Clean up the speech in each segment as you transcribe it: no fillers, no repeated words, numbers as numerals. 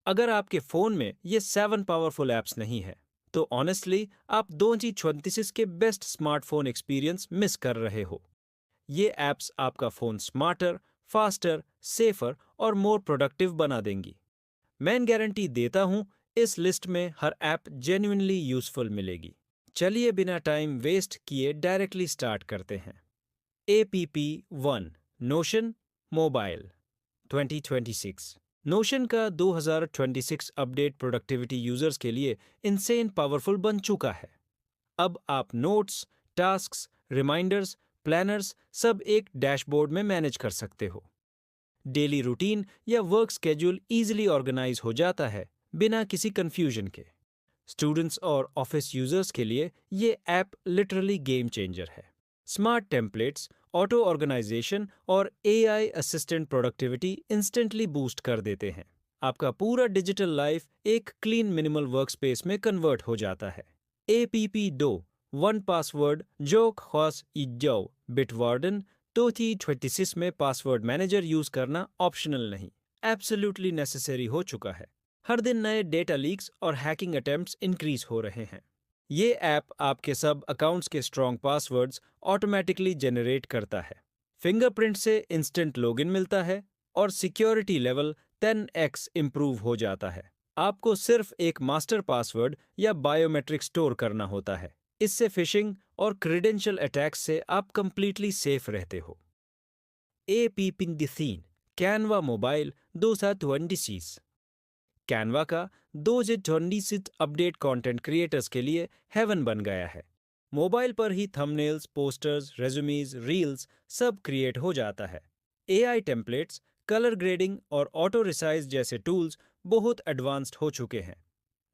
अगर आपके फ़ोन में ये 7 पावरफुल ऐप्स नहीं है, तो ऑनेस्टली आप 2026 के बेस्ट स्मार्टफोन एक्सपीरियंस मिस कर रहे हो। ये ऐप्स आपका फ़ोन स्मार्टर, फास्टर, सेफर और मोर प्रोडक्टिव बना देंगी। मैं गारंटी देता हूँ, इस लिस्ट में हर ऐप जेन्युइनली यूज़फुल मिलेगी। चलिए बिना टाइम वेस्ट किए डायरेक्टली स्टार्ट करते हैं। APP 1 notion mobile 2026। नोशन का 2026 अपडेट प्रोडक्टिविटी यूजर्स के लिए इनसेन पावरफुल बन चुका है। अब आप नोट्स, टास्क्स, रिमाइंडर्स, प्लानर्स सब एक डैशबोर्ड में मैनेज कर सकते हो। डेली रूटीन या वर्क स्केड्यूल इजीली ऑर्गेनाइज हो जाता है बिना किसी कंफ्यूजन के। स्टूडेंट्स और ऑफिस यूजर्स के लिए ये ऐप लिटरली गेम चेंजर है। स्मार्ट टेम्पलेट्स, ऑटो ऑर्गेनाइजेशन और AI assistant productivity instantly boost कर देते हैं। आपका पूरा डिजिटल लाइफ एक क्लीन मिनिमल वर्कस्पेस में कन्वर्ट हो जाता है। APP 2 वन पासवर्ड जो खास इजाओ बिटवार्डन 2026 में पासवर्ड मैनेजर यूज करना ऑप्शनल नहीं, एब्सोल्युटली नेसेसरी हो चुका है। हर दिन नए डेटा लीक्स और हैकिंग अटेम्प्ट्स इंक्रीज हो रहे हैं। ये ऐप आपके सब अकाउंट्स के स्ट्रॉन्ग पासवर्ड्स ऑटोमेटिकली जनरेट करता है। फिंगरप्रिंट से इंस्टेंट लॉगिन मिलता है और सिक्योरिटी लेवल 10x इम्प्रूव हो जाता है। आपको सिर्फ एक मास्टर पासवर्ड या बायोमेट्रिक स्टोर करना होता है। इससे फिशिंग और क्रेडेंशियल अटैक्स से आप कंप्लीटली सेफ रहते हो। APP Canva mobile 2026। कैनवा का 2026 अपडेट कंटेंट क्रिएटर्स के लिए हेवन बन गया है। मोबाइल पर ही थंबनेल्स, पोस्टर्स, रेज्यूमीज, रील्स सब क्रिएट हो जाता है। AI टेम्पलेट्स, कलर ग्रेडिंग और ऑटो रिसाइज जैसे टूल्स बहुत एडवांस्ड हो चुके हैं।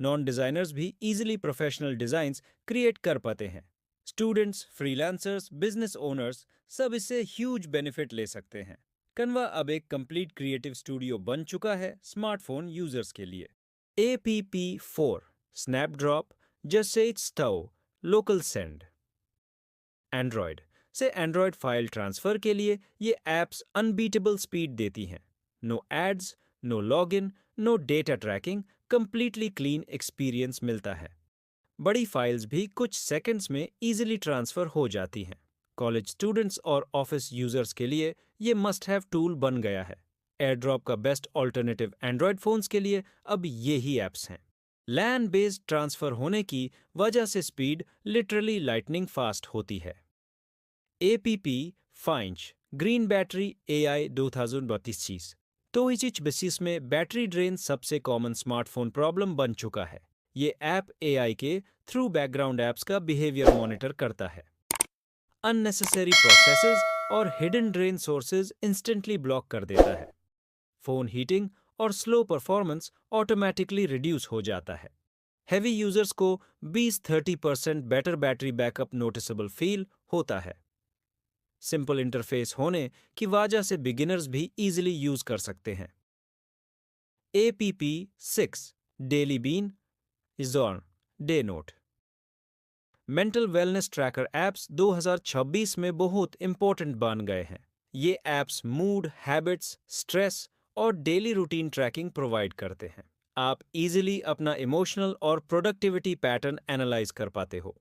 नॉन डिजाइनर्स भी इजीली प्रोफेशनल डिजाइन्स क्रिएट कर पाते हैं। स्टूडेंट्स, फ्रीलांसर्स, बिजनेस ओनर्स सब इससे ह्यूज बेनिफिट ले सकते हैं। कन्वा अब एक कंप्लीट क्रिएटिव स्टूडियो बन चुका है स्मार्टफोन यूजर्स के लिए। APP 4 स्नैपड्रॉप, जस्ट से इट्स टो, लोकल सेंड। एंड्रॉयड से एंड्रॉयड फाइल ट्रांसफर के लिए ये ऐप्स अनबीटेबल स्पीड देती हैं। No ads, no login, no data tracking, completely clean experience मिलता है। बड़ी फाइल्स भी कुछ सेकंड्स में इजीली ट्रांसफर हो जाती हैं। कॉलेज स्टूडेंट्स और ऑफिस यूजर्स के लिए ये मस्ट हैव टूल बन गया है। एयरड्रॉप का बेस्ट ऑल्टरनेटिव एंड्रॉयड फोन्स के लिए अब ये ही ऐप्स हैं। लैन बेस्ड ट्रांसफर होने की वजह से स्पीड लिटरली लाइटनिंग फास्ट होती है। APP फाइंच ग्रीन बैटरी AI 2026। तो इस बेसिस में बैटरी ड्रेन सबसे कॉमन स्मार्टफोन प्रॉब्लम बन चुका है। ये ऐप AI के थ्रू बैकग्राउंड ऐप्स का बिहेवियर मॉनिटर करता है। अननेसेसरी प्रोसेसेस और hidden drain sources instantly block कर देता है। फोन हीटिंग और स्लो परफॉर्मेंस ऑटोमेटिकली रिड्यूस हो जाता है। हैवी यूजर्स को 20-30% better battery backup noticeable feel होता है। सिंपल इंटरफेस होने की वजह से बिगिनर्स भी इजीली यूज कर सकते हैं। APP 6 डेली बीन इजॉन day note. Mental wellness tracker apps 2026 में बहुत इंपॉर्टेंट बन गए हैं। ये ऐप्स मूड, हैबिट्स, स्ट्रेस और डेली रूटीन ट्रैकिंग प्रोवाइड करते हैं। आप इजीली अपना इमोशनल और प्रोडक्टिविटी पैटर्न एनालाइज कर पाते हो।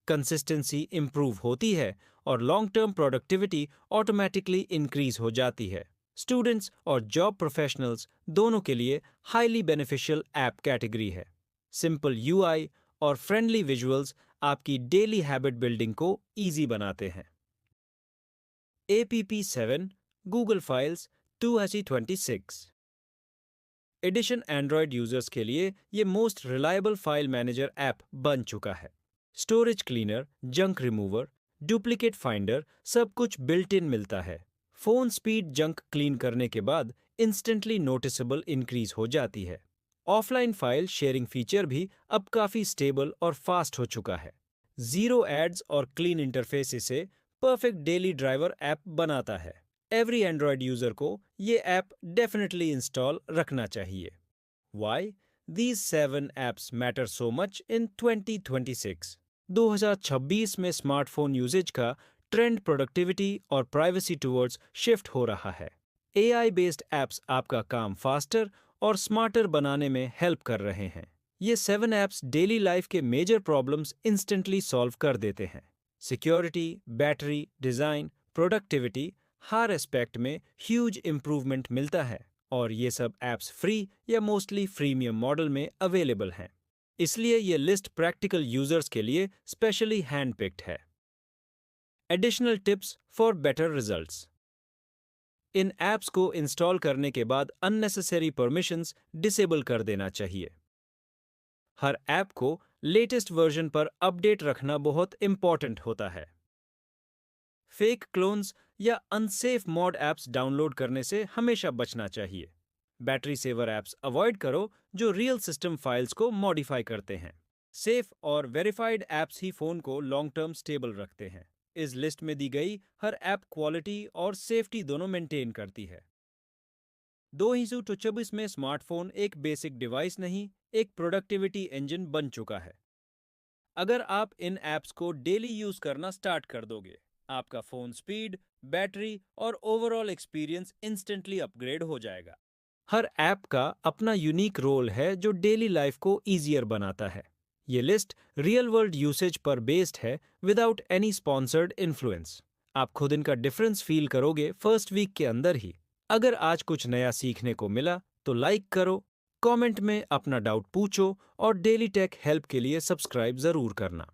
कंसिस्टेंसी इंप्रूव होती है और long term productivity automatically increase हो जाती है। स्टूडेंट्स और जॉब प्रोफेशनल्स दोनों के लिए हाईली बेनिफिशियल ऐप कैटेगरी है। सिंपल UI और फ्रेंडली विजुअल्स आपकी डेली हैबिट बिल्डिंग को इजी बनाते हैं। APP 7 Google files 2026। Edition Android users के लिए ये most reliable file manager app बन चुका है। Storage cleaner, junk remover, duplicate finder सब कुछ बिल्ट इन मिलता है। फोन स्पीड जंक क्लीन करने के बाद इंस्टेंटली नोटिसेबल इंक्रीज हो जाती है। ऑफलाइन फाइल शेयरिंग फीचर भी अब काफी स्टेबल और फास्ट हो चुका है। जीरो एड्स और क्लीन इंटरफेस इसे परफेक्ट डेली ड्राइवर ऐप बनाता है। एवरी एंड्रॉयड यूजर को ये ऐप डेफिनेटली इंस्टॉल रखना चाहिए। Why? These 7 apps matter so much in 2026। 2026 में स्मार्टफोन यूजेज का ट्रेंड प्रोडक्टिविटी और प्राइवेसी टुवर्ड्स शिफ्ट हो रहा है। AI बेस्ड ऐप्स आपका काम फास्टर और स्मार्टर बनाने में हेल्प कर रहे हैं। ये 7 ऐप्स डेली लाइफ के मेजर प्रॉब्लम्स इंस्टेंटली सॉल्व कर देते हैं। सिक्योरिटी, बैटरी, डिज़ाइन, प्रोडक्टिविटी, हर एस्पेक्ट में ह्यूज इम्प्रूवमेंट मिलता है और ये सब ऐप्स फ्री या मोस्टली फ्रीमियम मॉडल में अवेलेबल हैं। इसलिए ये लिस्ट प्रैक्टिकल यूजर्स के लिए स्पेशली हैंड पिक्ड है। Additional tips for better results. In apps को इंस्टॉल करने के बाद अननेसेसरी परमिशंस डिसेबल कर देना चाहिए। हर ऐप को लेटेस्ट वर्जन पर अपडेट रखना बहुत इंपॉर्टेंट होता है। फेक क्लोन्स या अनसेफ मॉड ऐप्स डाउनलोड करने से हमेशा बचना चाहिए। बैटरी सेवर ऐप्स अवॉइड करो जो रियल सिस्टम फाइल्स को मॉडिफाई करते हैं। सेफ और वेरीफाइड ऐप्स ही फोन को लॉन्ग टर्म स्टेबल रखते हैं। इस लिस्ट में दी गई हर ऐप क्वालिटी और सेफ्टी दोनों मेंटेन करती है। 2024 में स्मार्टफोन एक बेसिक डिवाइस नहीं, एक प्रोडक्टिविटी इंजन बन चुका है। अगर आप इन ऐप्स को डेली यूज करना स्टार्ट कर दोगे, आपका फोन स्पीड, बैटरी और ओवरऑल एक्सपीरियंस इंस्टेंटली अपग्रेड हो जाएगा। हर ऐप का अपना यूनिक रोल है जो डेली लाइफ को ईजियर बनाता है। ये लिस्ट रियल वर्ल्ड यूसेज पर बेस्ड है विदाउट एनी स्पॉन्सर्ड इन्फ्लुएंस। आप खुद इनका डिफरेंस फील करोगे फर्स्ट वीक के अंदर ही। अगर आज कुछ नया सीखने को मिला तो लाइक करो, कमेंट में अपना डाउट पूछो और डेली टेक हेल्प के लिए सब्सक्राइब जरूर करना।